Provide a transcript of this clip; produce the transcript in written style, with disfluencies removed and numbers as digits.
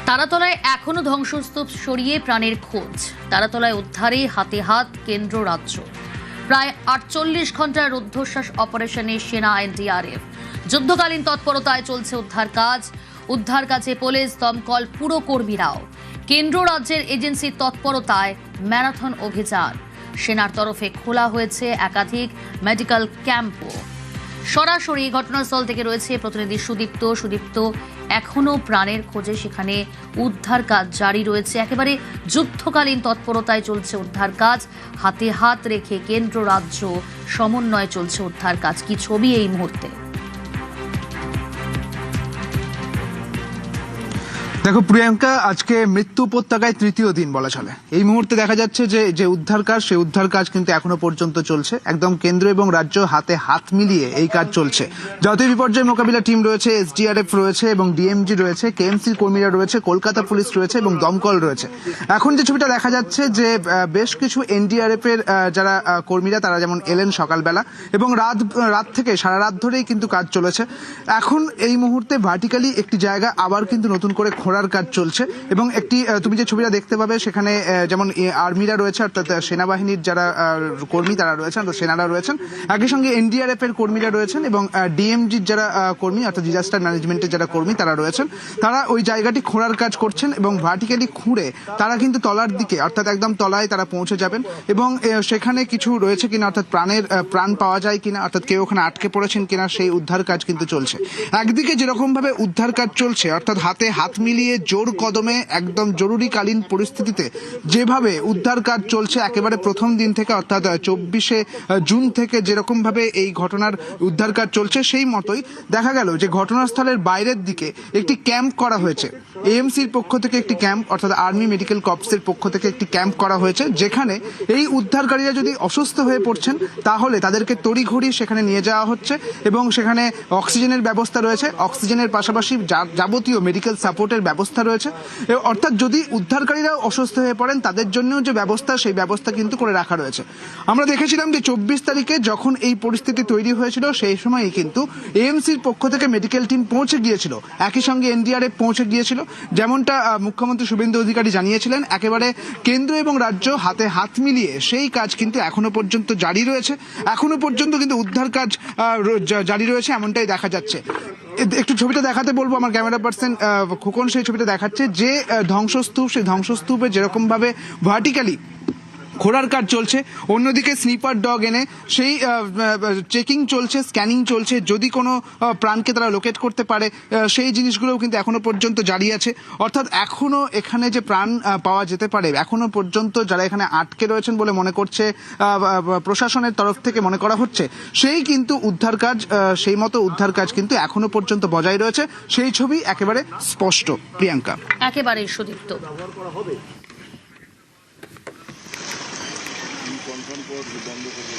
তারাতলায় এখনো ধ্বংসস্তূপ সরিয়ে প্রাণের খোঁজ। তারাতলায় উদ্ধারে হাতে হাত কেন্দ্র রাজ্য। প্রায় 48 ঘন্টার রুদ্ধশ্বাস অপারেশনে সেনা এনডিআরএফ। যুদ্ধকালীন তৎপরতায় চলছে উদ্ধার কাজে পুলিশ, দমকল, পুরকর্মীরাও। কেন্দ্র রাজ্যের এজেন্সির তৎপরতায় ম্যারাথন অভিযান। সেনার তরফে খোলা হয়েছে একাধিক মেডিকেল ক্যাম্পও। সরাসরি ঘটনাস্থল থেকে রয়েছে প্রতিনিধি সুদীপ্ত। এখনো প্রাণের খোঁজে সেখানে উদ্ধার কাজ জারি রয়েছে। একেবারে যুদ্ধকালীন তৎপরতায় চলছে উদ্ধার কাজ। হাতে হাত রেখে কেন্দ্র রাজ্য সমন্বয়ে চলছে উদ্ধার কাজ। কি ছবি এই মুহূর্তে? দেখো প্রিয়াঙ্কা, আজকে মৃত্যু উপত্যকায় তৃতীয় দিন বলা চলে। এই মুহূর্তে দেখা যাচ্ছে যে উদ্ধার কাজ, সেই উদ্ধার কাজ কিন্তু এখনো পর্যন্ত চলছে। একদম কেন্দ্র এবং রাজ্য হাতে হাত মিলিয়ে এই কাজ চলছে। জাতীয় বিপর্যয় মোকাবিলা টিম রয়েছে, এসডিআরএফ রয়েছে এবং ডিএমজি রয়েছে, কেএমসি কর্মীরা রয়েছে, কলকাতা পুলিশ রয়েছে এবং দমকল রয়েছে। এখন যে ছবিটা দেখা যাচ্ছে যে বেশ কিছু এনডিআরএফ এর যারা কর্মীরা তারা যেমন এলেন সকালবেলা এবং রাত থেকে সারা রাত ধরেই কিন্তু কাজ চলেছে। এখন এই মুহূর্তে ভার্টিক্যালি একটি জায়গা আবার কিন্তু নতুন করে খোঁড়ার কাজ চলছে এবং একটি তুমি যে ছবিটা দেখতে পাবে সেখানে যেমন আর্মিরা রয়েছে, অর্থাৎ সেনাবাহিনীর যারা কর্মী তারা রয়েছেন, সেনারা রয়েছেন, একই সঙ্গে এনডিআরএফ এর কর্মীরা রয়েছেন এবং ডিএমজির যারা কর্মী অর্থাৎ ডিজাস্টার ম্যানেজমেন্টের যারা কর্মী তারা রয়েছেন। তারা ওই জায়গাটি খোঁড়ার কাজ করছেন এবং ভার্টিক্যালি খুঁড়ে তারা কিন্তু তলার দিকে অর্থাৎ একদম তলায় তারা পৌঁছে যাবেন এবং সেখানে কিছু রয়েছে কিনা অর্থাৎ প্রাণ পাওয়া যায় কিনা, অর্থাৎ কেউ ওখানে আটকে পড়েছেন কিনা, সেই উদ্ধার কাজ কিন্তু চলছে। একদিকে যেরকম ভাবে উদ্ধার কাজ চলছে অর্থাৎ হাতে হাত মিলিয়ে জোর কদমে একদম জরুরিকালীন পরিস্থিতিতে যেভাবে উদ্ধার কাজ চলছে একেবারে প্রথম দিন থেকে অর্থাৎ 24শে জুন থেকে যেরকম ভাবে এই ঘটনার উদ্ধার কাজ চলছে, সেই মতোই দেখা গেল যে ঘটনাস্থলের বাইরের দিকে একটি ক্যাম্প করা হয়েছে। এএমসির পক্ষ থেকে একটি ক্যাম্প অর্থাৎ আর্মি মেডিকেল কর্পসের পক্ষ থেকে একটি ক্যাম্প করা হয়েছে, যেখানে এই উদ্ধারকারীরা যদি অসুস্থ হয়ে পড়ছেন তাহলে তাদেরকে তড়িঘড়ি সেখানে নিয়ে যাওয়া হচ্ছে এবং সেখানে অক্সিজেনের ব্যবস্থা রয়েছে। অক্সিজেনের পাশাপাশি যাবতীয় মেডিকেল সাপোর্টের ব্যবস্থা রয়েছে। অর্থাৎ যদি উদ্ধারকারীরা অসুস্থ হয়ে পড়েন তাদের জন্য যে ব্যবস্থা, সেই ব্যবস্থা কিন্তু করে রাখা রয়েছে। আমরা দেখেছিলাম যে 24 তারিখে যখন এই পরিস্থিতি তৈরি হয়েছিল সেই সময়ই কিন্তু এএমসির পক্ষ থেকে মেডিকেল টিম পৌঁছে গিয়েছিল, একই সঙ্গে এনডিআরএফ পৌঁছে গিয়েছিল। যেমনটা মুখ্যমন্ত্রী শুভেন্দু অধিকারী জানিয়েছিলেন, একেবারে কেন্দ্র এবং রাজ্য হাতে হাত মিলিয়ে সেই কাজ কিন্তু এখনো পর্যন্ত জারি রয়েছে। এখনো পর্যন্ত কিন্তু উদ্ধার কাজ জারি রয়েছে এমনটাই দেখা যাচ্ছে। একটু ছবিটা দেখাতে বলবো আমার ক্যামেরা পার্সন খোকন, সেই ছবিটা দেখাচ্ছে যে ধ্বংসস্তূপ, সেই ধ্বংসস্তূপে যেরকম ভাবে ভার্টিক্যালি খোঁড়ার কাজ চলছে, অন্যদিকে স্নিপার ডগ এনে সেই চেকিং চলছে, স্ক্যানিং চলছে, যদি কোনো প্রাণকে তারা লোকেট করতে পারে সেই জিনিসগুলোও কিন্তু এখনো পর্যন্ত জারি আছে। অর্থাৎ এখনো এখানে যে প্রাণ পাওয়া যেতে পারে এখনো পর্যন্ত যারা এখানে আটকে রয়েছেন বলে মনে করছে প্রশাসনের তরফ থেকে মনে করা হচ্ছে, সেই কিন্তু উদ্ধার কাজ, সেই মতো উদ্ধার কাজ কিন্তু এখনো পর্যন্ত বজায় রয়েছে। সেই ছবি একেবারে স্পষ্ট। প্রিয়াঙ্কা, একেবারে সুদীপ্ত। কনফার্ম করে বন্ধ করে